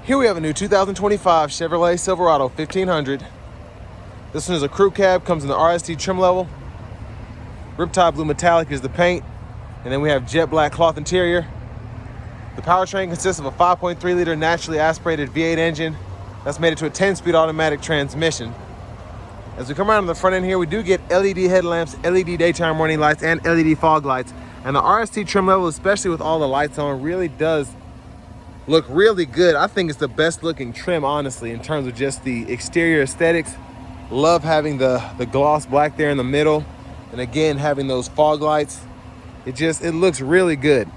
Here we have a new 2025 Chevrolet Silverado 1500. This one is a crew cab, comes in the RST trim level. Riptide blue metallic is the paint. And then we have jet black cloth interior. The powertrain consists of a 5.3 liter naturally aspirated V8 engine that's made it to a 10-speed automatic transmission. As we come around to the front end here, we do get LED headlamps, LED daytime running lights, and LED fog lights. And the RST trim level, especially with all the lights on, really does look really good. I think it's the best looking trim, honestly, in terms of just the exterior aesthetics. Love having the gloss black there in the middle. And again, having those fog lights. It looks really good.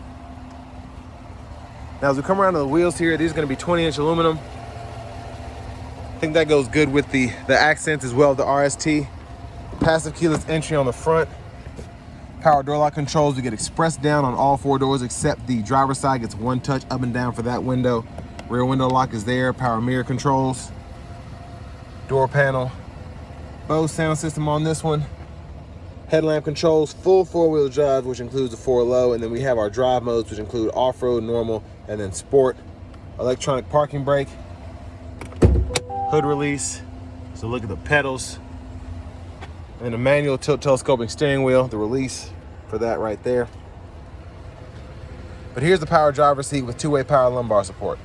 Now, as we come around to the wheels here, these are gonna be 20-inch aluminum. I think that goes good with the accents as well, the RST. Passive keyless entry on the front. Power door lock controls. We get express down on all four doors except the driver's side gets one touch up and down for that window. Rear window lock is there. Power mirror controls. Door panel. Bose sound system on this one. Headlamp controls, full four-wheel drive, which includes the 4-low, and then we have our drive modes, which include off-road, normal, and then sport. Electronic parking brake. Hood release. So look at the pedals. And a manual tilt telescoping steering wheel, the release for that right there. But here's the power driver's seat with two-way power lumbar support.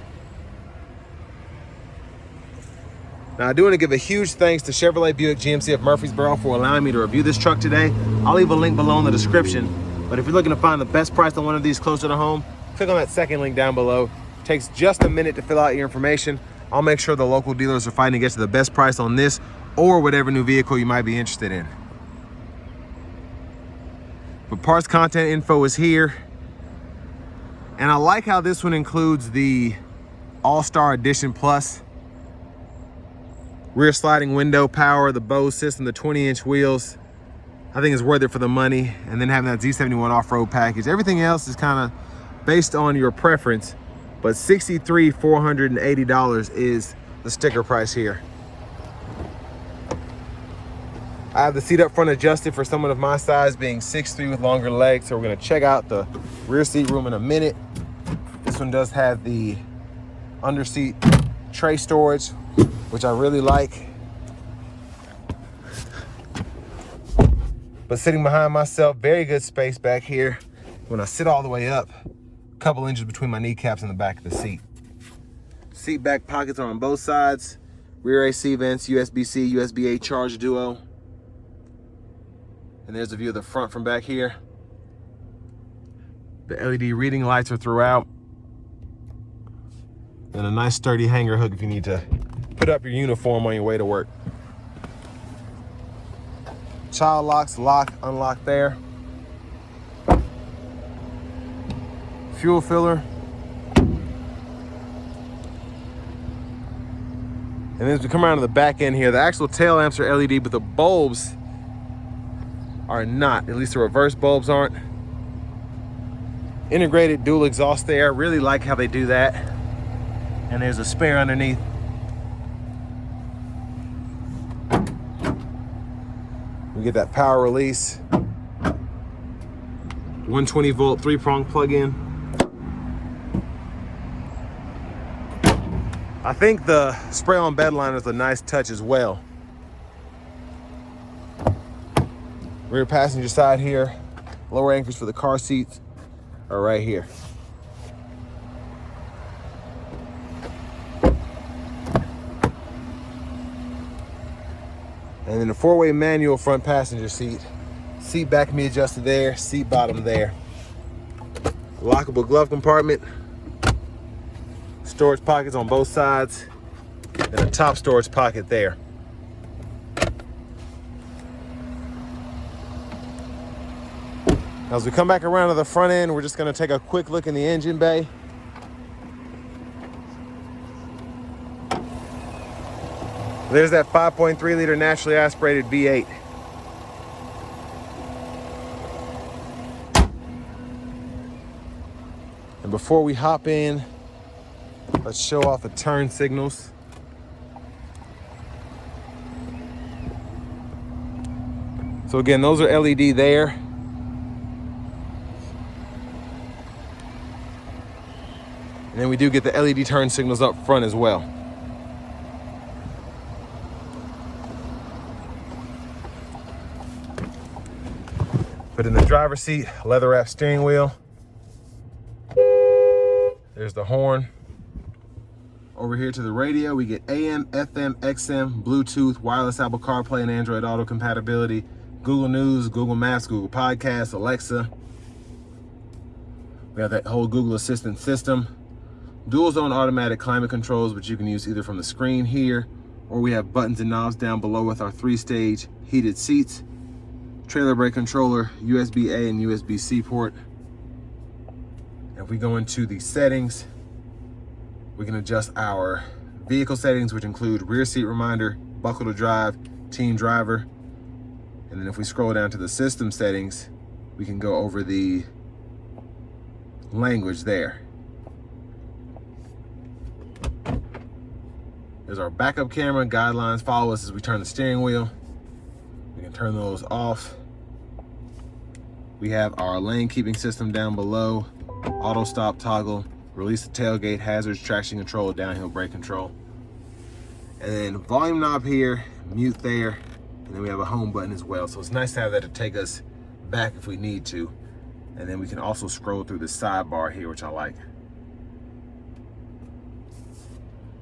Now, I do want to give a huge thanks to Chevrolet Buick GMC of Murfreesboro for allowing me to review this truck today. I'll leave a link below in the description. But if you're looking to find the best price on one of these closer to home, click on that second link down below. It takes just a minute to fill out your information. I'll make sure the local dealers are fighting to get to the best price on this or whatever new vehicle you might be interested in. But parts, content info is here. And I like how this one includes the All-Star Edition Plus. Rear sliding window power, the Bose system, the 20-inch wheels. I think it's worth it for the money. And then having that Z71 off-road package. Everything else is kind of based on your preference. But $63,480 is the sticker price here. I have the seat up front adjusted for someone of my size, being 6'3" with longer legs. So we're gonna check out the rear seat room in a minute. This one does have the under seat tray storage, which I really like. But sitting behind myself, very good space back here. When I sit all the way up, a couple inches between my kneecaps and the back of the seat. Seat back pockets are on both sides. Rear AC vents, USB-C, USB-A charge duo. And there's a view of the front from back here. The LED reading lights are throughout. And a nice sturdy hanger hook if you need to put up your uniform on your way to work. Child locks, lock, unlock there. Fuel filler. And as we come around to the back end here, the actual tail lamps are LED, but the bulbs are not. At least the reverse bulbs aren't. Integrated dual exhaust there. Really like how they do that. And there's a spare underneath. We get that power release. 120 volt 3-prong plug-in. I think the spray on bed liner is a nice touch as well. Rear passenger side here. Lower anchors for the car seats are right here. And then the 4-way manual front passenger seat. Seat back can be adjusted there, seat bottom there. Lockable glove compartment. Storage pockets on both sides. And a top storage pocket there. Now, as we come back around to the front end, we're just gonna take a quick look in the engine bay. There's that 5.3 liter naturally aspirated V8. And before we hop in, let's show off the turn signals. So again, those are LED there. And then we do get the LED turn signals up front as well. But in the driver's seat, leather wrap steering wheel. There's the horn. Over here to the radio, we get AM, FM, XM, Bluetooth, wireless Apple CarPlay and Android Auto compatibility, Google News, Google Maps, Google Podcasts, Alexa. We have that whole Google Assistant system. Dual zone automatic climate controls, which you can use either from the screen here, or we have buttons and knobs down below with our 3-stage heated seats. Trailer brake controller, USB-A and USB-C port. If we go into the settings, we can adjust our vehicle settings, which include rear seat reminder, buckle to drive, team driver. And then if we scroll down to the system settings, we can go over the language there. There's our backup camera, guidelines, follow us as we turn the steering wheel. We can turn those off. We have our lane keeping system down below, auto stop toggle, release the tailgate, hazards, traction control, downhill brake control. And then volume knob here, mute there, and then we have a home button as well. So it's nice to have that to take us back if we need to. And then we can also scroll through the sidebar here, which I like.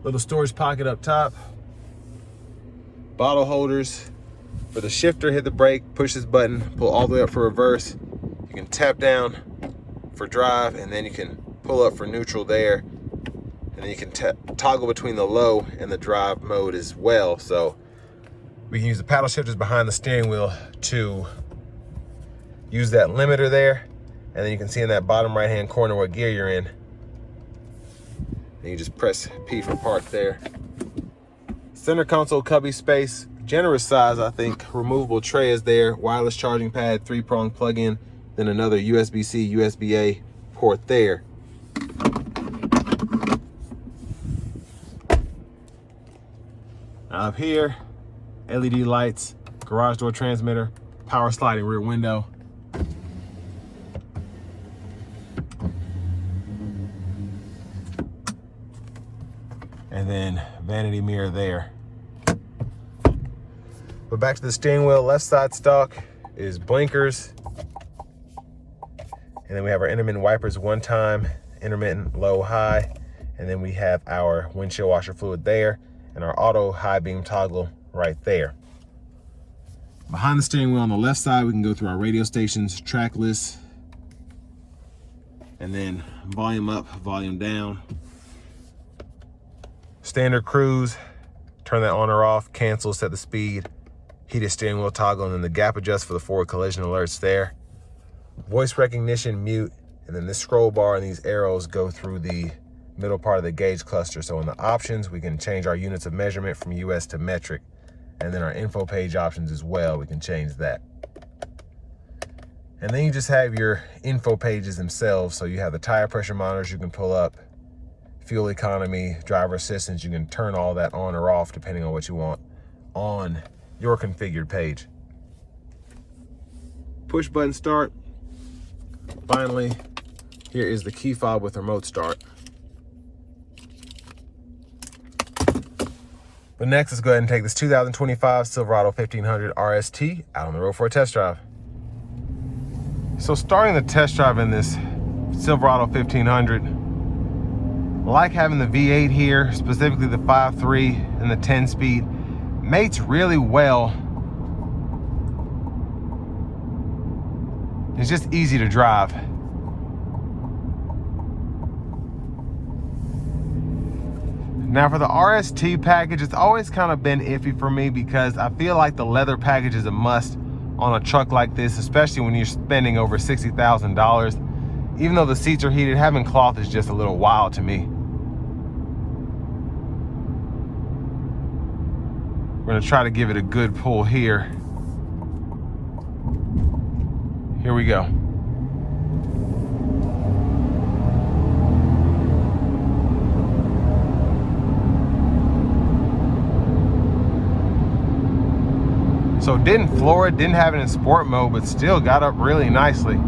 Little storage pocket up top. Bottle holders. For the shifter, hit the brake, push this button, pull all the way up for reverse. You can tap down for drive, and then you can pull up for neutral there. And then you can toggle between the low and the drive mode as well. So we can use the paddle shifters behind the steering wheel to use that limiter there. And then you can see in that bottom right-hand corner what gear you're in. And you just press P for park there. Center console cubby space, generous size, I think. Removable tray is there, wireless charging pad, 3-prong plug-in, then another USB-C, USB-A port there. Up here, LED lights, garage door transmitter, power sliding rear window. And then vanity mirror there. But back to the steering wheel, left side stock is blinkers. And then we have our intermittent wipers, one time, intermittent, low, high. And then we have our windshield washer fluid there and our auto high beam toggle right there. Behind the steering wheel on the left side, we can go through our radio stations, track list, and then volume up, volume down. Standard cruise, turn that on or off, cancel, set the speed, heated steering wheel toggle, and then the gap adjust for the forward collision alerts there. Voice recognition, mute, and then this scroll bar and these arrows go through the middle part of the gauge cluster. So in the options, we can change our units of measurement from US to metric, and then our info page options as well, we can change that. And then you just have your info pages themselves. So you have the tire pressure monitors you can pull up, fuel economy, driver assistance. You can turn all that on or off depending on what you want on your configured page. Push button start. Finally, here is the key fob with remote start. But next, let's go ahead and take this 2025 Silverado 1500 RST out on the road for a test drive. So starting the test drive in this Silverado 1500, I like having the V8 here, specifically the 5.3 and the 10-speed. Mates really well. It's just easy to drive. Now for the RST package, it's always kind of been iffy for me because I feel like the leather package is a must on a truck like this, especially when you're spending over $60,000. Even though the seats are heated, having cloth is just a little wild to me. We're gonna try to give it a good pull here. Here we go. So didn't floor it, didn't have it in sport mode, but still got up really nicely.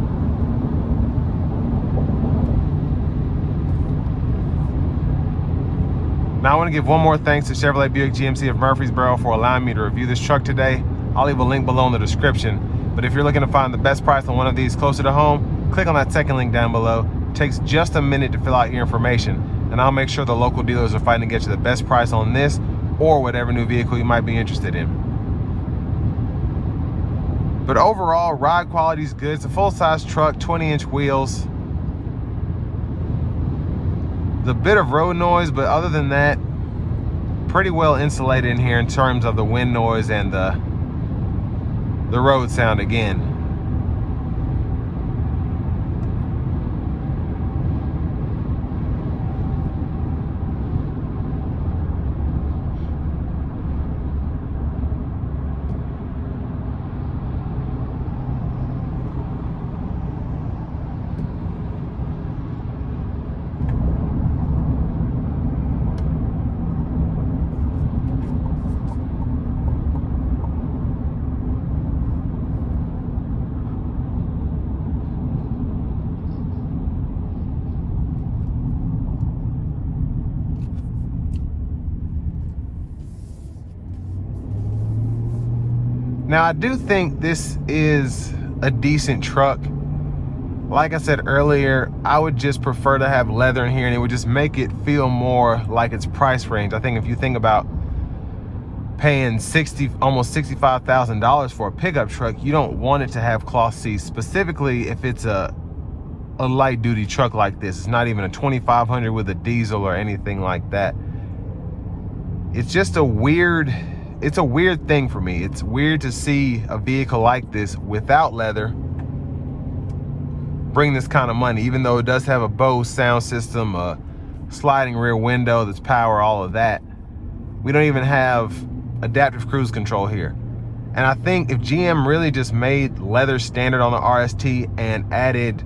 Now I want to give one more thanks to Chevrolet Buick GMC of Murfreesboro for allowing me to review this truck today. I'll leave a link below in the description. But if you're looking to find the best price on one of these closer to home, click on that second link down below. It takes just a minute to fill out your information, and I'll make sure the local dealers are fighting to get you the best price on this or whatever new vehicle you might be interested in. But overall, ride quality is good. It's a full-size truck, 20-inch wheels. The bit of road noise, but other than that, pretty well insulated in here in terms of the wind noise and the road sound again. Now, I do think this is a decent truck. Like I said earlier, I would just prefer to have leather in here, and it would just make it feel more like its price range. I think if you think about paying almost $65,000 for a pickup truck, you don't want it to have cloth seats, specifically if it's a light duty truck like this. It's not even a 2500 with a diesel or anything like that. It's just a weird thing for me. It's weird to see a vehicle like this without leather bring this kind of money, even though it does have a Bose sound system, a sliding rear window that's power, all of that. We don't even have adaptive cruise control here. And I think if GM really just made leather standard on the RST and added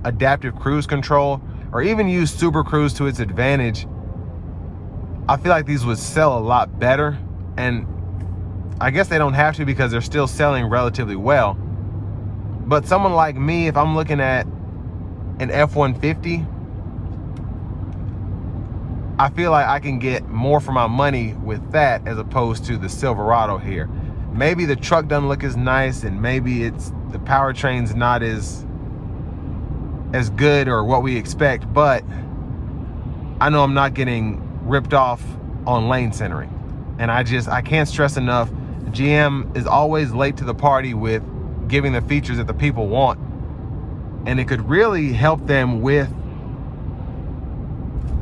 adaptive cruise control, or even used Super Cruise to its advantage, I feel like these would sell a lot better. And I guess they don't have to because they're still selling relatively well. But someone like me, if I'm looking at an F-150, I feel like I can get more for my money with that as opposed to the Silverado here. Maybe the truck doesn't look as nice, and maybe the powertrain's not as good or what we expect, but I know I'm not getting ripped off on lane centering. And I can't stress enough, GM is always late to the party with giving the features that the people want. And it could really help them with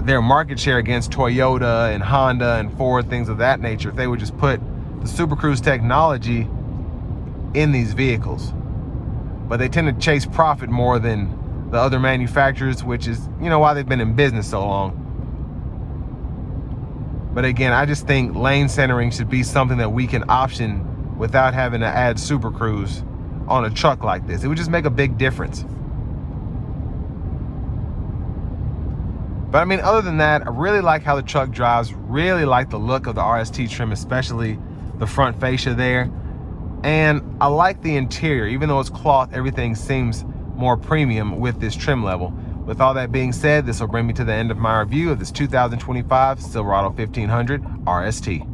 their market share against Toyota and Honda and Ford, things of that nature, if they would just put the Super Cruise technology in these vehicles. But they tend to chase profit more than the other manufacturers, which is, why they've been in business so long. But again, I just think lane centering should be something that we can option without having to add Super Cruise on a truck like this. It would just make a big difference. But I mean, other than that, I really like how the truck drives, really like the look of the RST trim, especially the front fascia there. And I like the interior. Even though it's cloth, everything seems more premium with this trim level. With all that being said, this will bring me to the end of my review of this 2025 Silverado 1500 RST.